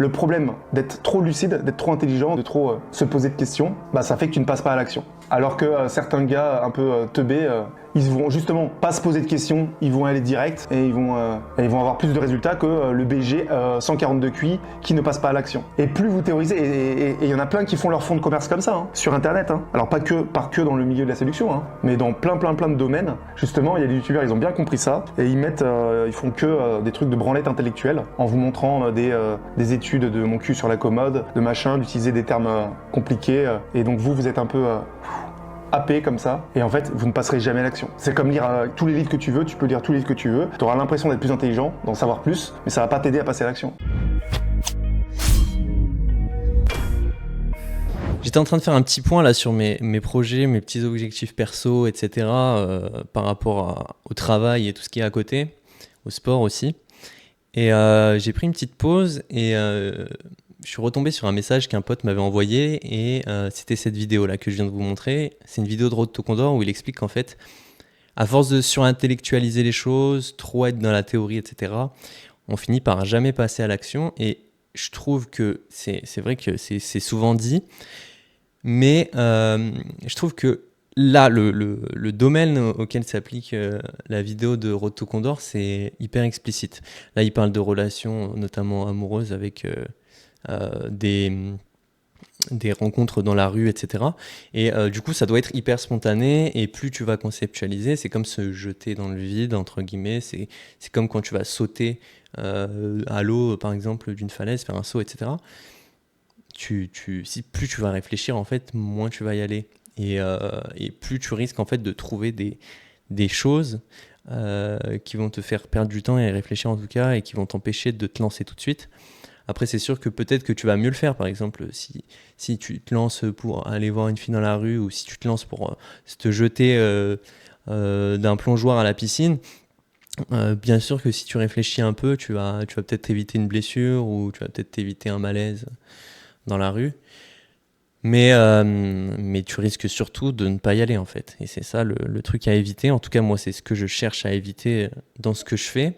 Le problème d'être trop lucide, d'être trop intelligent, de trop se poser de questions, ça fait que tu ne passes pas à l'action. Alors que certains gars un peu teubés, ils vont justement pas se poser de questions, ils vont aller direct et ils vont avoir plus de résultats que le BG 142 QI qui ne passe pas à l'action. Et plus vous théorisez, et il y en a plein qui font leur fonds de commerce comme ça, sur internet. Alors pas que dans le milieu de la séduction, mais dans plein de domaines. Justement, il y a des youtubeurs, ils ont bien compris ça et ils font que des trucs de branlette intellectuelle en vous montrant des études de mon cul sur la commode, de machin, d'utiliser des termes compliqués. Et donc vous êtes un peu happé comme ça, et en fait, vous ne passerez jamais à l'action. C'est comme lire tous les livres que tu veux, tu peux lire tous les livres que tu veux, tu auras l'impression d'être plus intelligent, d'en savoir plus, mais ça va pas t'aider à passer à l'action. J'étais en train de faire un petit point là sur mes projets, mes petits objectifs perso, etc. Par rapport au travail et tout ce qui est à côté, au sport aussi. Et j'ai pris une petite pause et je suis retombé sur un message qu'un pote m'avait envoyé et c'était cette vidéo-là que je viens de vous montrer. C'est une vidéo de Road to Condor où il explique qu'en fait, à force de surintellectualiser les choses, trop être dans la théorie, etc., on finit par jamais passer à l'action. Et je trouve que c'est vrai que c'est souvent dit, mais je trouve que là, le domaine auquel s'applique la vidéo de Road to Condor, c'est hyper explicite. Là, il parle de relations, notamment amoureuses, avec des rencontres dans la rue, etc. Et du coup, ça doit être hyper spontané. Et plus tu vas conceptualiser, c'est comme se jeter dans le vide, entre guillemets. C'est comme quand tu vas sauter à l'eau, par exemple, d'une falaise, faire un saut, etc. Plus tu vas réfléchir, en fait, moins tu vas y aller. Et plus tu risques en fait de trouver des choses qui vont te faire perdre du temps et réfléchir en tout cas, et qui vont t'empêcher de te lancer tout de suite. Après, c'est sûr que peut-être que tu vas mieux le faire. Par exemple, si tu te lances pour aller voir une fille dans la rue, ou si tu te lances pour te jeter d'un plongeoir à la piscine, bien sûr que si tu réfléchis un peu, tu vas peut-être éviter une blessure, ou tu vas peut-être éviter un malaise dans la rue. Mais tu risques surtout de ne pas y aller, en fait. Et c'est ça le truc à éviter. En tout cas, moi, c'est ce que je cherche à éviter dans ce que je fais.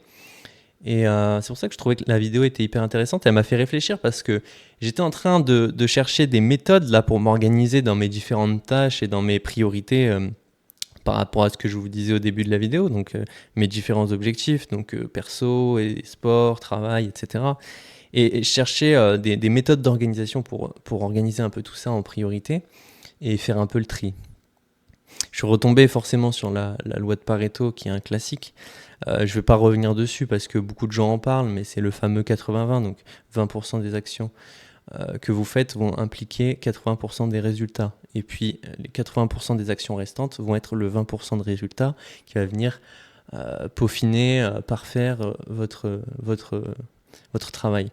Et c'est pour ça que je trouvais que la vidéo était hyper intéressante. Elle m'a fait réfléchir parce que j'étais en train de chercher des méthodes là pour m'organiser dans mes différentes tâches et dans mes priorités par rapport à ce que je vous disais au début de la vidéo. Donc mes différents objectifs, donc perso, et sport, travail, etc. Et chercher des méthodes d'organisation pour organiser un peu tout ça en priorité et faire un peu le tri. Je suis retombé forcément sur la loi de Pareto, qui est un classique. Je ne vais pas revenir dessus parce que beaucoup de gens en parlent, mais c'est le fameux 80-20, donc 20% des actions que vous faites vont impliquer 80% des résultats. Et puis les 80% des actions restantes vont être le 20% de résultats qui va venir peaufiner, parfaire votre travail.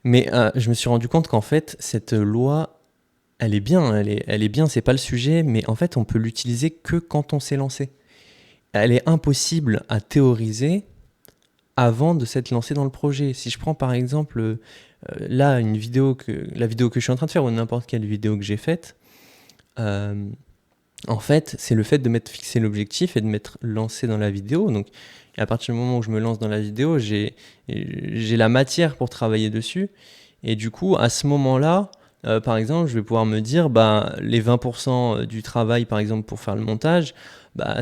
Mais je me suis rendu compte qu'en fait, cette loi, elle est bien, elle est bien, c'est pas le sujet, mais en fait, on peut l'utiliser que quand on s'est lancé. Elle est impossible à théoriser avant de s'être lancé dans le projet. Si je prends par exemple là la vidéo que je suis en train de faire, ou n'importe quelle vidéo que j'ai faite, en fait, c'est le fait de m'être fixé l'objectif et de m'être lancé dans la vidéo. Donc, à partir du moment où je me lance dans la vidéo, j'ai la matière pour travailler dessus. Et du coup, à ce moment-là, par exemple, je vais pouvoir me dire, les 20% du travail, par exemple, pour faire le montage,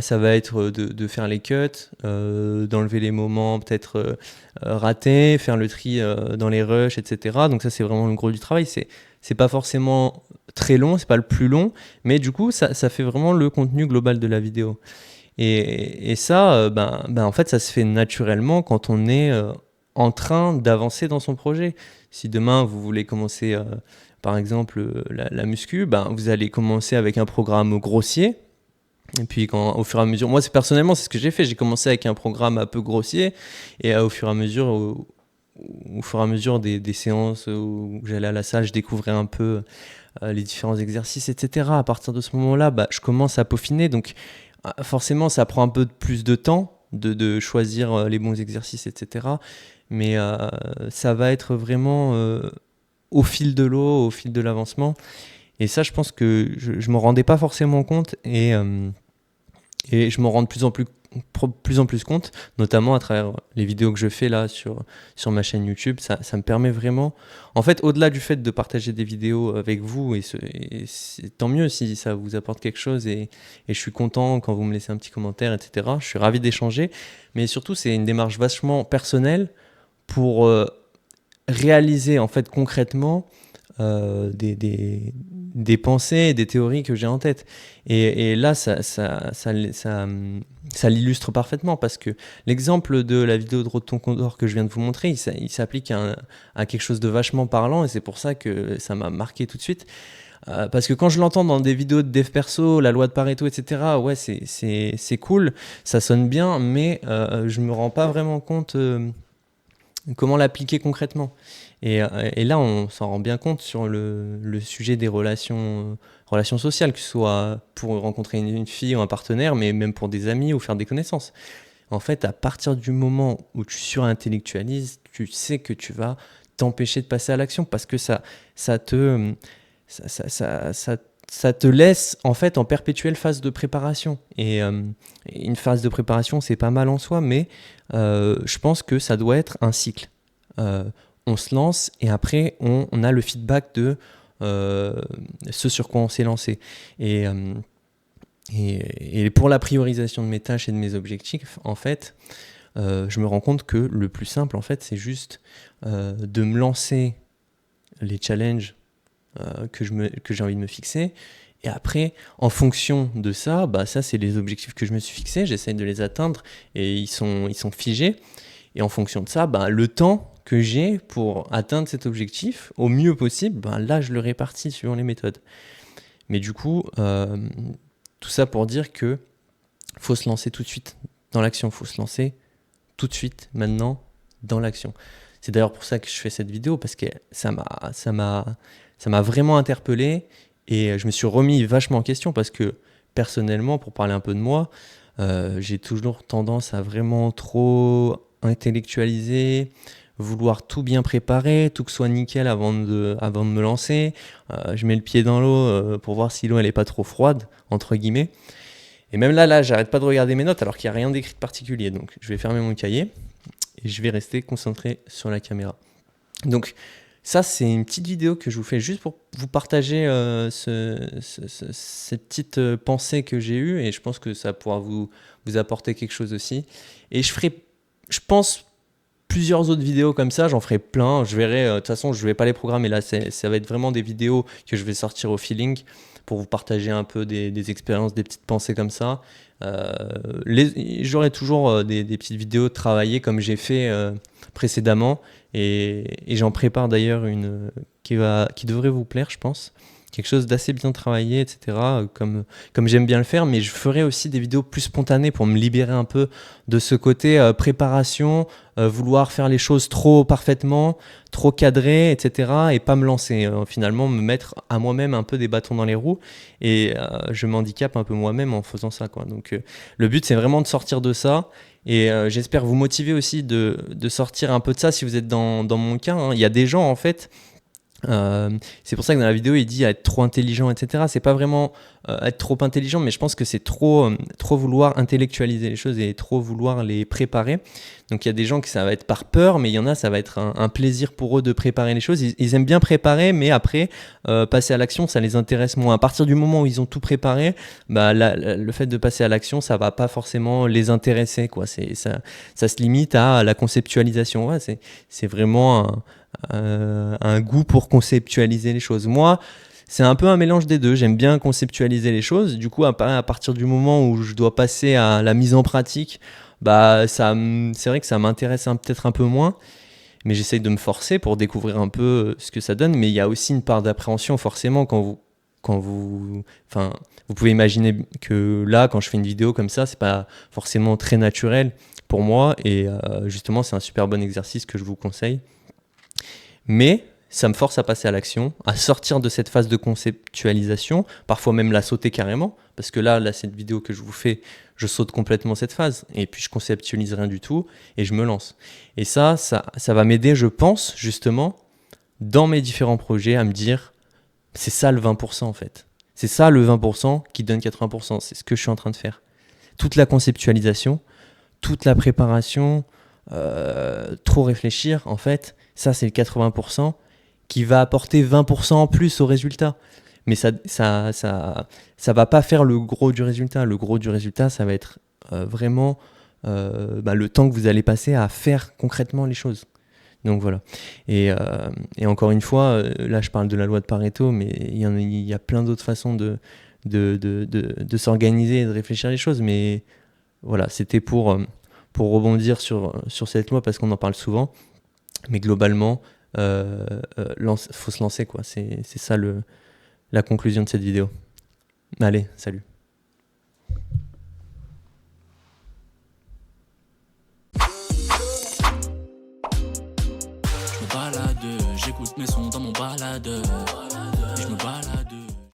ça va être de faire les cuts, d'enlever les moments peut-être ratés, faire le tri dans les rushs, etc. Donc ça, c'est vraiment le gros du travail. C'est pas forcément très long, c'est pas le plus long, mais du coup, ça fait vraiment le contenu global de la vidéo. Et ça, en fait, ça se fait naturellement quand on est en train d'avancer dans son projet. Si demain, vous voulez commencer, par exemple, la muscu, vous allez commencer avec un programme grossier. Et puis au fur et à mesure, moi personnellement c'est ce que j'ai fait, j'ai commencé avec un programme un peu grossier, et au fur et à mesure des séances où j'allais à la salle, je découvrais un peu les différents exercices, etc. À partir de ce moment-là, je commence à peaufiner, donc forcément ça prend un peu plus de temps de choisir les bons exercices, etc. Mais ça va être vraiment au fil de l'eau, au fil de l'avancement. Et ça, je pense que je ne m'en rendais pas forcément compte, et Et je m'en rends de plus en plus compte, notamment à travers les vidéos que je fais là sur ma chaîne YouTube. Ça me permet vraiment, en fait, au-delà du fait de partager des vidéos avec vous, et c'est tant mieux si ça vous apporte quelque chose, et je suis content quand vous me laissez un petit commentaire, etc. Je suis ravi d'échanger, mais surtout c'est une démarche vachement personnelle pour réaliser en fait concrètement des pensées et des théories que j'ai en tête. Et là, ça l'illustre parfaitement, parce que l'exemple de la vidéo de Road Condor que je viens de vous montrer, il s'applique à quelque chose de vachement parlant, et c'est pour ça que ça m'a marqué tout de suite. Parce que quand je l'entends dans des vidéos de dev perso, la loi de Pareto, etc., ouais, c'est cool, ça sonne bien, mais je me rends pas vraiment compte comment l'appliquer concrètement. Et là, on s'en rend bien compte sur le sujet des relations sociales, que ce soit pour rencontrer une fille ou un partenaire, mais même pour des amis ou faire des connaissances. En fait, à partir du moment où tu surintellectualises, tu sais que tu vas t'empêcher de passer à l'action, parce que ça te laisse en fait en perpétuelle phase de préparation. Et une phase de préparation, c'est pas mal en soi, mais je pense que ça doit être un cycle. On se lance et après on a le feedback de ce sur quoi on s'est lancé. Et pour la priorisation de mes tâches et de mes objectifs, en fait, je me rends compte que le plus simple, en fait, c'est juste de me lancer les challenges que j'ai envie de me fixer. Et après, en fonction de ça, ça c'est les objectifs que je me suis fixés, j'essaie de les atteindre et ils sont figés. Et en fonction de ça, le temps que j'ai pour atteindre cet objectif au mieux possible, là je le répartis suivant les méthodes. Mais du coup, tout ça pour dire que faut se lancer tout de suite dans l'action, faut se lancer tout de suite, maintenant, dans l'action. C'est d'ailleurs pour ça que je fais cette vidéo, parce que ça m'a vraiment interpellé, et je me suis remis vachement en question, parce que personnellement, pour parler un peu de moi, j'ai toujours tendance à vraiment trop intellectualiser, vouloir tout bien préparer, tout que soit nickel avant de me lancer. Je mets le pied dans l'eau pour voir si l'eau elle est pas trop froide, entre guillemets. Et même là, j'arrête pas de regarder mes notes alors qu'il n'y a rien d'écrit de particulier. Donc je vais fermer mon cahier et je vais rester concentré sur la caméra. Donc ça, c'est une petite vidéo que je vous fais juste pour vous partager cette petite pensée que j'ai eue, et je pense que ça pourra vous apporter quelque chose aussi. Et je pense, plusieurs autres vidéos comme ça, j'en ferai plein. Je verrai, de toute façon, je vais pas les programmer là. Ça va être vraiment des vidéos que je vais sortir au feeling pour vous partager un peu des expériences, des petites pensées comme ça. J'aurai toujours des petites vidéos travaillées comme j'ai fait précédemment, et j'en prépare d'ailleurs une qui devrait vous plaire, je pense. Quelque chose d'assez bien travaillé, etc. Comme j'aime bien le faire, mais je ferai aussi des vidéos plus spontanées pour me libérer un peu de ce côté préparation, vouloir faire les choses trop parfaitement, trop cadré, etc. et pas me lancer. Finalement, me mettre à moi-même un peu des bâtons dans les roues, et je m'handicape un peu moi-même en faisant ça, quoi. Donc le but, c'est vraiment de sortir de ça, et j'espère vous motiver aussi de sortir un peu de ça si vous êtes dans mon cas, hein. Il y a des gens, en fait, c'est pour ça que dans la vidéo il dit être trop intelligent, etc. C'est pas vraiment être trop intelligent, mais je pense que c'est trop vouloir intellectualiser les choses et trop vouloir les préparer. Donc il y a des gens que ça va être par peur, mais il y en a, ça va être un plaisir pour eux de préparer les choses. Ils aiment bien préparer, mais après passer à l'action, ça les intéresse moins. À partir du moment où ils ont tout préparé, le fait de passer à l'action, ça va pas forcément les intéresser, quoi. Ça se limite à la conceptualisation. Ouais, c'est vraiment un goût pour conceptualiser les choses. Moi, c'est un peu un mélange des deux. J'aime bien conceptualiser les choses. Du coup, à partir du moment où je dois passer à la mise en pratique, c'est vrai que ça m'intéresse peut-être un peu moins, mais j'essaye de me forcer pour découvrir un peu ce que ça donne. Mais il y a aussi une part d'appréhension, forcément, vous pouvez imaginer que là, quand je fais une vidéo comme ça, c'est pas forcément très naturel pour moi, et justement, c'est un super bon exercice que je vous conseille. Mais ça me force à passer à l'action, à sortir de cette phase de conceptualisation, parfois même la sauter carrément, parce que là, cette vidéo que je vous fais, je saute complètement cette phase, et puis je conceptualise rien du tout, et je me lance. Et ça va m'aider, je pense, justement, dans mes différents projets, à me dire, c'est ça le 20% en fait. C'est ça le 20% qui donne 80%, c'est ce que je suis en train de faire. toute la conceptualisation, toute la préparation, trop réfléchir, en fait, ça c'est le 80% qui va apporter 20% en plus au résultat. Mais ça va pas faire le gros du résultat. Le gros du résultat, ça va être vraiment le temps que vous allez passer à faire concrètement les choses. Donc voilà. Et encore une fois, là je parle de la loi de Pareto, mais il y a plein d'autres façons de s'organiser et de réfléchir les choses. Mais voilà, c'était pour rebondir sur cette loi parce qu'on en parle souvent. Mais globalement, faut se lancer, quoi. C'est ça la conclusion de cette vidéo. Allez, salut. J'écoute mes sons dans mon baladeur.